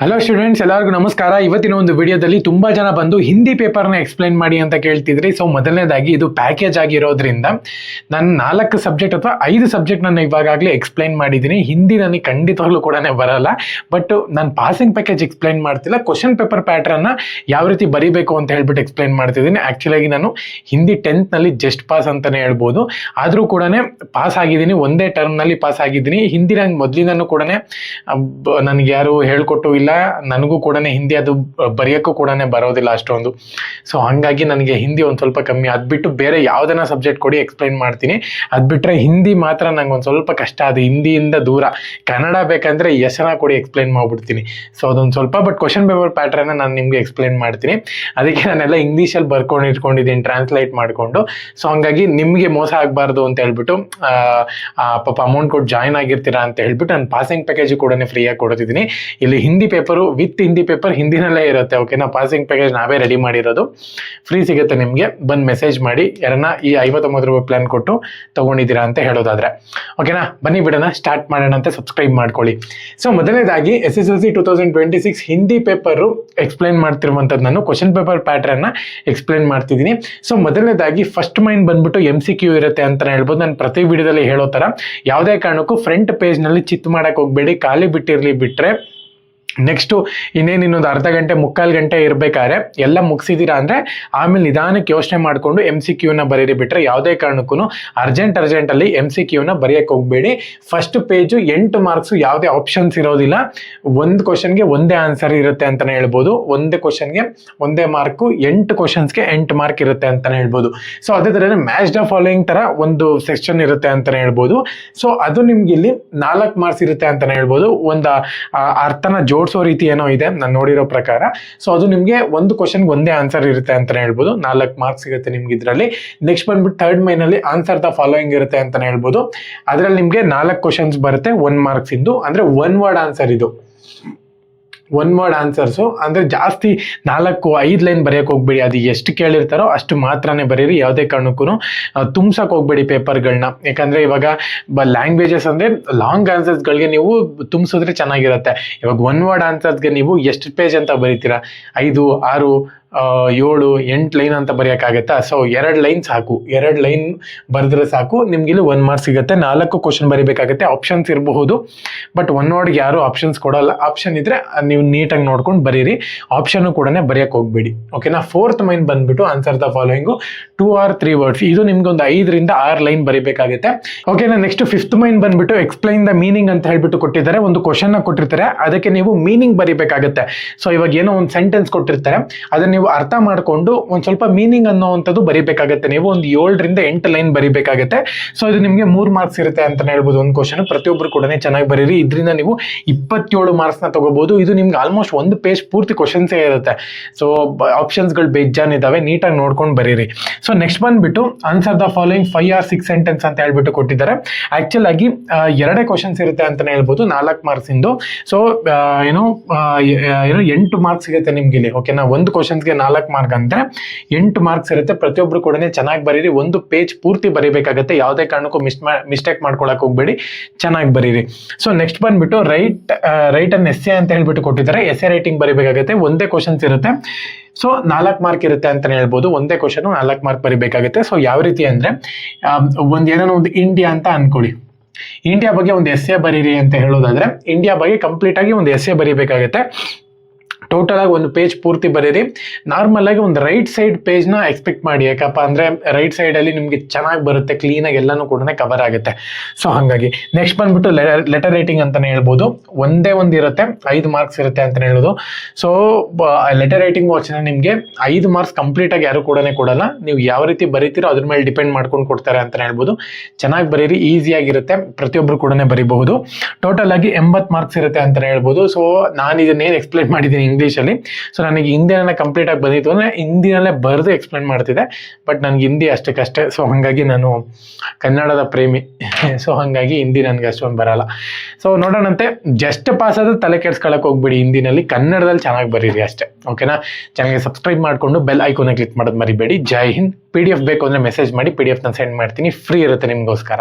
Hello students, ಎಲ್ಲರಿಗೂ ನಮಸ್ಕಾರ. ಇವತ್ತಿನ ಒಂದು ವಿಡಿಯೋದಲ್ಲಿ ತುಂಬಾ ಜನ ಬಂದು ಹಿಂದಿ ಪೇಪರ್ನ ಎಕ್ಸ್ಪ್ಲೈನ್ ಮಾಡಿ ಅಂತ ಕೇಳ್ತಿದ್ರಿ. ಸೊ ಮೊದಲನೇದಾಗಿ ಇದು ಪ್ಯಾಕೇಜ್ ಆಗಿರೋದ್ರಿಂದ ನಾನು 4 ಸಬ್ಜೆಕ್ಟ್ ಅಥವಾ 5 ಸಬ್ಜೆಕ್ಟ್ ನಾನು ಇವಾಗಲೇ ಎಕ್ಸ್ಪ್ಲೈನ್ ಮಾಡಿದ್ದೀನಿ. ಹಿಂದಿ ನನಗೆ ಖಂಡಿತವಾಗ್ಲೂ ಕೂಡ ಬರಲ್ಲ, ಬಟ್ ನಾನು ಪಾಸಿಂಗ್ ಪ್ಯಾಕೇಜ್ ಎಕ್ಸ್ಪ್ಲೈನ್ ಮಾಡ್ತಿಲ್ಲ. ಕ್ವಶನ್ ಪೇಪರ್ ಪ್ಯಾಟ್ರನ್ನ ಯಾವ ರೀತಿ ಬರೀಬೇಕು ಅಂತ ಹೇಳ್ಬಿಟ್ಟು ಎಕ್ಸ್ಪ್ಲೈನ್ ಮಾಡ್ತಿದ್ದೀನಿ. ಆ್ಯಕ್ಚುಲಾಗಿ ನಾನು ಹಿಂದಿ 10th ನಲ್ಲಿ ಜಸ್ಟ್ ಪಾಸ್ ಅಂತಲೇ ಹೇಳ್ಬೋದು. ಆದರೂ ಕೂಡ ಪಾಸ್ ಆಗಿದ್ದೀನಿ, ಒಂದೇ ಟರ್ಮ್ನಲ್ಲಿ ಪಾಸ್ ಆಗಿದ್ದೀನಿ. ಹಿಂದಿ ನಂಗೆ ಮೊದಲಿಂದನೂ ಕೂಡ ನನಗೆ ಯಾರು ಹೇಳ್ಕೊಟ್ಟು ಇಲ್ಲ, ನನಗೂ ಕೂಡ ಹಿಂದಿ ಅದು ಬರೆಯೋಕ್ಕೂ ಕೂಡ ಬರೋದಿಲ್ಲ ಅಷ್ಟೊಂದು. ಸೊ ಹಾಗಾಗಿ ನನಗೆ ಹಿಂದಿ ಒಂದು ಸ್ವಲ್ಪ ಕಮ್ಮಿ. ಅದು ಬಿಟ್ಟು ಬೇರೆ ಯಾವುದನ್ನ ಸಬ್ಜೆಕ್ಟ್ ಕೊಡಿ ಎಕ್ಸ್ಪ್ಲೈನ್ ಮಾಡ್ತೀನಿ. ಅದು ಬಿಟ್ಟರೆ ಹಿಂದಿ ಮಾತ್ರ ನಂಗೆ ಒಂದು ಸ್ವಲ್ಪ ಕಷ್ಟ. ಅದು ಹಿಂದಿಯಿಂದ ದೂರ. ಕನ್ನಡ ಬೇಕಂದರೆ ಹೆಸರ ಕೊಡಿ ಎಕ್ಸ್ಪ್ಲೈನ್ ಮಾಡಿಬಿಡ್ತೀನಿ. ಸೊ ಅದೊಂದು ಸ್ವಲ್ಪ, ಬಟ್ ಕ್ವಶನ್ ಪೇಪರ್ ಪ್ಯಾಟ್ರನ್ನ ನಾನು ನಿಮಗೆ ಎಕ್ಸ್ಪ್ಲೈನ್ ಮಾಡ್ತೀನಿ. ಅದಕ್ಕೆ ನಾನೆಲ್ಲ ಇಂಗ್ಲೀಷಲ್ಲಿ ಬರ್ಕೊಂಡು ಇಟ್ಕೊಂಡಿದ್ದೀನಿ, ಟ್ರಾನ್ಸ್ಲೇಟ್ ಮಾಡಿಕೊಂಡು. ಸೊ ಹಂಗಾಗಿ ನಿಮಗೆ ಮೋಸ ಆಗಬಾರ್ದು ಅಂತ ಹೇಳ್ಬಿಟ್ಟು ಪಾಪ ಅಮೌಂಟ್ ಕೊಟ್ಟು ಜಾಯ್ನ್ ಆಗಿರ್ತೀರಾ ಅಂತ ಹೇಳ್ಬಿಟ್ಟು ನಾನು ಪಾಸಿಂಗ್ ಪ್ಯಾಕೇಜ್ ಕೂಡ ಫ್ರೀಯಾಗಿ ಕೊಡ್ತಿದ್ದೀನಿ. ಇಲ್ಲಿ Hindi paper with Hindi paper ಹಿಂದಿನಲ್ಲೇ ಇರುತ್ತೆ. ಓಕೆನಾ, ಪಾಸಿಂಗ್ ಪ್ಯಾಕೇಜ್ ನಾವೇ ರೆಡಿ ಮಾಡಿರೋದು, ಫ್ರೀ ಸಿಗುತ್ತೆ ನಿಮಗೆ. ಬಂದು ಮೆಸೇಜ್ ಮಾಡಿ ಯಾರನ್ನ ಈ 59 ರೂಪಾಯಿ ಪ್ಲಾನ್ ಕೊಟ್ಟು ತೊಗೊಂಡಿದ್ದೀರಾ ಅಂತ ಹೇಳೋದಾದ್ರೆ. ಓಕೆನಾ, ಬನ್ನಿ ಬಿಡೋಣ, ಸ್ಟಾರ್ಟ್ ಮಾಡೋಣ ಅಂತ. ಸಬ್ಸ್ಕ್ರೈಬ್ ಮಾಡ್ಕೊಳ್ಳಿ. ಸೊ ಮೊದಲನೇದಾಗಿ SSLC 2026 ಹಿಂದಿ ಪೇಪರು ಎಕ್ಸ್ಪ್ಲೈನ್ ಮಾಡ್ತಿರುವಂಥದ್ದು. ನಾನು ಕ್ವಶನ್ ಪೇಪರ್ ಪ್ಯಾಟ್ರನ್ನ ಎಕ್ಸ್ಪ್ಲೈನ್ ಮಾಡ್ತಿದ್ದೀನಿ. ಸೊ ಮೊದಲನೇದಾಗಿ ಫಸ್ಟ್ ಮೈಂಡ್ ಬಂದ್ಬಿಟ್ಟು MCQ ಇರುತ್ತೆ ಅಂತ ಹೇಳ್ಬೋದು. ನಾನು ಪ್ರತಿ ವಿಡಿಯೋದಲ್ಲಿ ಹೇಳೋ ಥರ ಯಾವುದೇ ಕಾರಣಕ್ಕೂ ಫ್ರಂಟ್ ಪೇಜ್ನಲ್ಲಿ ಚಿತ್ ಮಾಡಕ್ಕೆ ಹೋಗಬೇಡಿ, ಖಾಲಿ ಬಿಟ್ಟರೆ ನೆಕ್ಸ್ಟು ಇನ್ನೇನು ಇನ್ನೊಂದು ಅರ್ಧ ಗಂಟೆ ಮುಕ್ಕಾಲು ಗಂಟೆ ಇರಬೇಕಾದ್ರೆ ಎಲ್ಲ ಮುಗಿಸಿದ್ದೀರಾ ಅಂದರೆ ಆಮೇಲೆ ನಿಧಾನಕ್ಕೆ ಯೋಚನೆ ಮಾಡಿಕೊಂಡು MCQನ ಬರೀರಿ. ಬಿಟ್ಟರೆ ಯಾವುದೇ ಕಾರಣಕ್ಕೂ ಅರ್ಜೆಂಟಲ್ಲಿ MCQನ ಬರೆಯೋಕ್ಕೆ ಹೋಗಬೇಡಿ. ಫಸ್ಟ್ ಪೇಜು 8 ಮಾರ್ಕ್ಸು, ಯಾವುದೇ ಆಪ್ಷನ್ಸ್ ಇರೋದಿಲ್ಲ. ಒಂದು ಕ್ವಶನ್ಗೆ ಒಂದೇ ಆನ್ಸರ್ ಇರುತ್ತೆ ಅಂತಲೇ ಹೇಳ್ಬೋದು. ಒಂದೇ ಕ್ವಶನ್ಗೆ ಒಂದೇ ಮಾರ್ಕು, 8 ಕ್ವಶನ್ಸ್ಗೆ 8 ಮಾರ್ಕ್ ಇರುತ್ತೆ ಅಂತಲೇ ಹೇಳ್ಬೋದು. ಸೊ ಅದೇ ಥರ ಮ್ಯಾಚ್ ದ ಫಾಲೋಯಿಂಗ್ ಥರ ಒಂದು ಸೆಕ್ಷನ್ ಇರುತ್ತೆ ಅಂತಲೇ ಹೇಳ್ಬೋದು. ಸೊ ಅದು ನಿಮ್ಗೆ ಇಲ್ಲಿ 4 ಮಾರ್ಕ್ಸ್ ಇರುತ್ತೆ ಅಂತಲೇ ಹೇಳ್ಬೋದು. ಒಂದು ಅರ್ಥನ ಜೋಡಿಸೋ ರೀತಿ ಏನೋ ಇದೆ ನಾನು ನೋಡಿರೋ ಪ್ರಕಾರ. ಸೊ ಅದು ನಿಮಗೆ ಒಂದು ಕ್ವಶನ್ಗೆ ಒಂದೇ ಆನ್ಸರ್ ಇರುತ್ತೆ ಅಂತಾನೆ ಹೇಳ್ಬೋದು. 4 ಮಾರ್ಕ್ಸ್ ಸಿಗುತ್ತೆ ನಿಮ್ಗೆ ಇದರಲ್ಲಿ. ನೆಕ್ಸ್ಟ್ ಬಂದ್ಬಿಟ್ಟು ಥರ್ಡ್ ಮೈನಲ್ಲಿ ಆನ್ಸರ್ ದ ಫಾಲೋಯಿಂಗ್ ಇರುತ್ತೆ ಅಂತಾನೆ ಹೇಳ್ಬೋದು. ಅದರಲ್ಲಿ ನಿಮಗೆ 4 ಕ್ವಶನ್ಸ್ ಬರುತ್ತೆ, 1 ಮಾರ್ಕ್ಸ್ ಇದ್ದು. ಅಂದರೆ 1 ವರ್ಡ್ ಆನ್ಸರ್ ಇದು. 1 ವರ್ಡ್ ಆನ್ಸರ್ಸು ಅಂದರೆ ಜಾಸ್ತಿ 4-5 ಲೈನ್ ಬರೆಯೋಕೆ ಹೋಗ್ಬೇಡಿ. ಅದು ಎಷ್ಟು ಕೇಳಿರ್ತಾರೋ ಅಷ್ಟು ಮಾತ್ರನೇ ಬರೀರಿ. ಯಾವುದೇ ಕಾರಣಕ್ಕೂ ತುಂಬ್ಸಕ್ಕೆ ಹೋಗ್ಬೇಡಿ ಪೇಪರ್ಗಳನ್ನ. ಯಾಕಂದರೆ ಇವಾಗ ಲ್ಯಾಂಗ್ವೇಜಸ್ ಅಂದರೆ ಲಾಂಗ್ ಆನ್ಸರ್ಸ್ಗಳಿಗೆ ನೀವು ತುಂಬಿಸಿದ್ರೆ ಚೆನ್ನಾಗಿರುತ್ತೆ. ಇವಾಗ 1 ವರ್ಡ್ ಆನ್ಸರ್ಸ್ಗೆ ನೀವು ಎಷ್ಟು ಪೇಜ್ ಅಂತ ಬರೀತೀರಾ? 5, 6, 7, 8 ಲೈನ್ ಅಂತ ಬರೆಯೋಕ್ಕಾಗತ್ತಾ? ಸೊ 2 ಲೈನ್ ಸಾಕು. 2 ಲೈನ್ ಬರೆದ್ರೆ ಸಾಕು, ನಿಮ್ಗಿಲ್ಲಿ 1 ಮಾರ್ಕ್ಸ್ ಸಿಗುತ್ತೆ. 4 ಕ್ವಶನ್ ಬರೀಬೇಕಾಗತ್ತೆ. ಆಪ್ಷನ್ಸ್ ಇರಬಹುದು, ಬಟ್ 1 ವರ್ಡ್ಗೆ ಯಾರು ಆಪ್ಷನ್ಸ್ ಕೊಡಲ್ಲ. ಆಪ್ಷನ್ ಇದ್ರೆ ನೀವು ನೀಟಾಗಿ ನೋಡ್ಕೊಂಡು ಬರೀರಿ. ಆಪ್ಷನ್ ಕೂಡ ಬರೆಯೋಕೆ ಹೋಗ್ಬೇಡಿ. ಓಕೆನಾ. ಫೋರ್ತ್ ಮೈನ್ ಬಂದ್ಬಿಟ್ಟು answer the following 2 or 3 words. ಇದು ನಿಮ್ಗೆ ಒಂದು 5 ರಿಂದ 6 ಲೈನ್ ಬರೀಬೇಕಾಗುತ್ತೆ. ಓಕೆನಾ. ನೆಕ್ಸ್ಟ್ ಫಿಫ್ತ್ ಮೈನ್ ಬಂದ್ಬಿಟ್ಟು ಎಕ್ಸ್ಪ್ಲೈನ್ ದ ಮೀನಿಂಗ್ ಅಂತ ಹೇಳ್ಬಿಟ್ಟು ಕೊಟ್ಟಿದ್ದಾರೆ. ಒಂದು ಕ್ವಶನ್ ಕೊಟ್ಟಿರ್ತಾರೆ, ಅದಕ್ಕೆ ನೀವು ಮೀನಿಂಗ್ ಬರೀಬೇಕಾಗುತ್ತೆ. ಸೊ ಇವಾಗ ಏನೋ ಒಂದು ಸೆಂಟೆನ್ಸ್ ಕೊಟ್ಟಿರ್ತಾರೆ, ಅದನ್ನ ನೀವು ಅರ್ಥ ಮಾಡಿಕೊಂಡು ಒಂದು ಸ್ವಲ್ಪ ಮೀನಿಂಗ್ ಅನ್ನೋವಂಥದ್ದು ಬರೀಬೇಕಾಗುತ್ತೆ. ನೀವು ಒಂದು 7 ರಿಂದ 8 ಲೈನ್ ಬರೀಬೇಕಾಗುತ್ತೆ. ಸೊ ಇದು ನಿಮಗೆ 3 ಮಾರ್ಕ್ಸ್ ಇರುತ್ತೆ ಅಂತ ಹೇಳ್ಬೋದು. ಒಂದು ಕ್ವಶನ್ ಪ್ರತಿಯೊಬ್ಬರು ಕೂಡ ಚೆನ್ನಾಗಿ ಬರೀರಿ. ಇದರಿಂದ ನೀವು 27 ಮಾರ್ಕ್ಸ್ನ ತಗೋಬಹುದು. ಇದು ನಿಮ್ಗೆ ಆಲ್ಮೋಸ್ಟ್ 1 ಪೇಜ್ ಪೂರ್ತಿ ಕ್ವಶನ್ಸೇ ಇರುತ್ತೆ. ಸೊ ಆಪ್ಷನ್ಸ್ಗಳು ಬೇಜಾನ್ ಇದಾವೆ, ನೀಟಾಗಿ ನೋಡ್ಕೊಂಡು ಬರೀರಿ. ಸೊ ನೆಕ್ಸ್ಟ್ ಬಂದ್ಬಿಟ್ಟು answer the following 5 or 6 sentence ಅಂತ ಹೇಳ್ಬಿಟ್ಟು ಕೊಟ್ಟಿದ್ದಾರೆ. ಆಕ್ಚುಲ್ ಆಗಿ 2 ಕ್ವಶನ್ಸ್ ಇರುತ್ತೆ ಅಂತಾನೆ ಹೇಳ್ಬೋದು, 4 ಮಾರ್ಕ್ಸ್ ಇಂದು. ಸೊ ಏನೋ 8 ಮಾರ್ಕ್ಸ್ ಸಿಗುತ್ತೆ ನಿಮ್ಗೆ ಇಲ್ಲಿ. ಓಕೆನಾ. ಒಂದು ಕ್ವಶನ್ಸ್ಗೆ 4 ಮಾರ್ಕ್ ಅಂದ್ರೆ 8 ಮಾರ್ಕ್ಸ್ ಇರುತ್ತೆ. ಪ್ರತಿಯೊಬ್ರು ಕೂಡ ಚೆನ್ನಾಗಿ ಬರೀರಿ. 1 ಪೇಜ್ ಪೂರ್ತಿ ಬರೀಬೇಕಾಗುತ್ತೆ. ಯಾವುದೇ ಕಾರಣಕ್ಕೂ ಮಿಸ್ಟೇಕ್ ಮಾಡ್ಕೊಳಕ್ ಹೋಗ್ಬೇಡಿ, ಚೆನ್ನಾಗಿ ಬರೀರಿ. ಸೊ ನೆಕ್ಸ್ಟ್ ಬಂದ್ಬಿಟ್ಟು ರೈಟ್ ಅನ್ ಎಸ್ಸೆ ಅಂತ ಹೇಳ್ಬಿಟ್ಟು ಕೊಟ್ಟಿದ್ದಾರೆ. ಎಸ್ಸೆ ರೈಟಿಂಗ್ ಬರೀಬೇಕಾಗುತ್ತೆ. ಒಂದೇ ಕ್ವಶನ್ಸ್ ಇರುತ್ತೆ. ಸೊ 4 ಮಾರ್ಕ್ ಇರುತ್ತೆ ಅಂತಾನೆ ಹೇಳ್ಬೋದು. ಒಂದೇ ಕ್ವಶನ್ 4 ಮಾರ್ಕ್ ಬರೀಬೇಕಾಗುತ್ತೆ. ಸೊ ಯಾವ ರೀತಿ ಅಂದ್ರೆ ಏನೋ ಒಂದು ಇಂಡಿಯಾ ಅಂತ ಅನ್ಕೊಳ್ಳಿ. ಇಂಡಿಯಾ ಬಗ್ಗೆ ಒಂದು ಎಸ್ಸೆ ಬರೀರಿ ಅಂತ ಹೇಳೋದಾದ್ರೆ, ಇಂಡಿಯಾ ಬಗ್ಗೆ ಕಂಪ್ಲೀಟ್ ಆಗಿ ಒಂದು ಎಸ್ಸೆ ಬರೀಬೇಕಾಗುತ್ತೆ. ಟೋಟಲ್ ಆಗಿ 1 ಪೇಜ್ ಪೂರ್ತಿ ಬರೀರಿ. ನಾರ್ಮಲ್ ಆಗಿ ಒಂದು ರೈಟ್ ಸೈಡ್ ಪೇಜ್ನ ಎಕ್ಸ್ಪೆಕ್ಟ್ ಮಾಡಿ. ಯಾಕಪ್ಪ ಅಂದರೆ ರೈಟ್ ಸೈಡಲ್ಲಿ ನಿಮಗೆ ಚೆನ್ನಾಗಿ ಬರುತ್ತೆ, ಕ್ಲೀನಾಗಿ ಎಲ್ಲನೂ ಕೂಡ ಕವರ್ ಆಗುತ್ತೆ. ಸೊ ಹಾಗಾಗಿ ನೆಕ್ಸ್ಟ್ ಬಂದ್ಬಿಟ್ಟು ಲೆಟರ್ ರೈಟಿಂಗ್ ಅಂತಲೇ ಹೇಳ್ಬೋದು. ಒಂದೇ ಒಂದು ಇರುತ್ತೆ, 5 ಮಾರ್ಕ್ಸ್ ಇರುತ್ತೆ ಅಂತಲೇ ಹೇಳೋದು. ಸೊ ಲೆಟರ್ ರೈಟಿಂಗ್ ಅಷ್ಟೇ ನಿಮಗೆ 5 ಮಾರ್ಕ್ಸ್ ಕಂಪ್ಲೀಟಾಗಿ ಯಾರು ಕೂಡ ಕೊಡಲ್ಲ. ನೀವು ಯಾವ ರೀತಿ ಬರೀತೀರೋ ಅದ್ರ ಮೇಲೆ ಡಿಪೆಂಡ್ ಮಾಡ್ಕೊಂಡು ಕೊಡ್ತಾರೆ ಅಂತಲೇ ಹೇಳ್ಬೋದು. ಚೆನ್ನಾಗಿ ಬರೀರಿ, ಈಸಿಯಾಗಿರುತ್ತೆ, ಪ್ರತಿಯೊಬ್ಬರು ಕೂಡ ಬರೀಬಹುದು. ಟೋಟಲ್ ಆಗಿ 80 ಮಾರ್ಕ್ಸ್ ಇರುತ್ತೆ ಅಂತಲೇ ಹೇಳ್ಬೋದು. ಸೊ ನಾನು ಇದನ್ನೇನು ಎಕ್ಸ್ಪ್ಲೈನ್ ಮಾಡಿದ್ದೀನಿ ಇಂಗ್ಲೀಷಲ್ಲಿ. ಸೊ ನನಗೆ ಹಿಂದಿನ ಕಂಪ್ಲೀಟ್ ಆಗಿ ಬಂದಿತ್ತು ಅಂದರೆ ಹಿಂದಿನಲ್ಲೇ ಬರೆದು ಎಕ್ಸ್ಪ್ಲೇನ್ ಮಾಡ್ತಿದ್ದೆ, ಬಟ್ ನನಗೆ ಹಿಂದಿ ಅಷ್ಟಕ್ಕಷ್ಟೇ. ಸೊ ಹಾಗಾಗಿ ನಾನು ಕನ್ನಡದ ಪ್ರೇಮಿ. ಸೊ ಹಾಗಾಗಿ ಹಿಂದಿ ನನಗೆ ಅಷ್ಟೊಂದು ಬರಲ್ಲ. ಸೊ ನೋಡೋಣಂತೆ. ಜಸ್ಟ್ ಪಾಸ್ ಆದ್ರೆ ತಲೆ ಕೆಡ್ಸ್ಕೊಳಕ್ಕೆ ಹೋಗ್ಬಿಡಿ. ಹಿಂದಿನಲ್ಲಿ, ಕನ್ನಡದಲ್ಲಿ ಚೆನ್ನಾಗಿ ಬರೀರಿ ಅಷ್ಟೇ. ಓಕೆನಾ. ಚಾನಲ್ಗೆ ಸಬ್ಸ್ಕ್ರೈಬ್ ಮಾಡಿಕೊಂಡು ಬೆಲ್ ಐಕೋನ ಕ್ಲಿಕ್ ಮಾಡೋದು ಮರಿಬೇಡಿ. ಜೈ ಹಿಂದ್. PDF ಬೇಕು ಅಂದರೆ ಮೆಸೇಜ್ ಮಾಡಿ, PDF ನಾನು ಸೆಂಡ್ ಮಾಡ್ತೀನಿ. ಫ್ರೀ ಇರುತ್ತೆ ನಿಮಗೋಸ್ಕರ.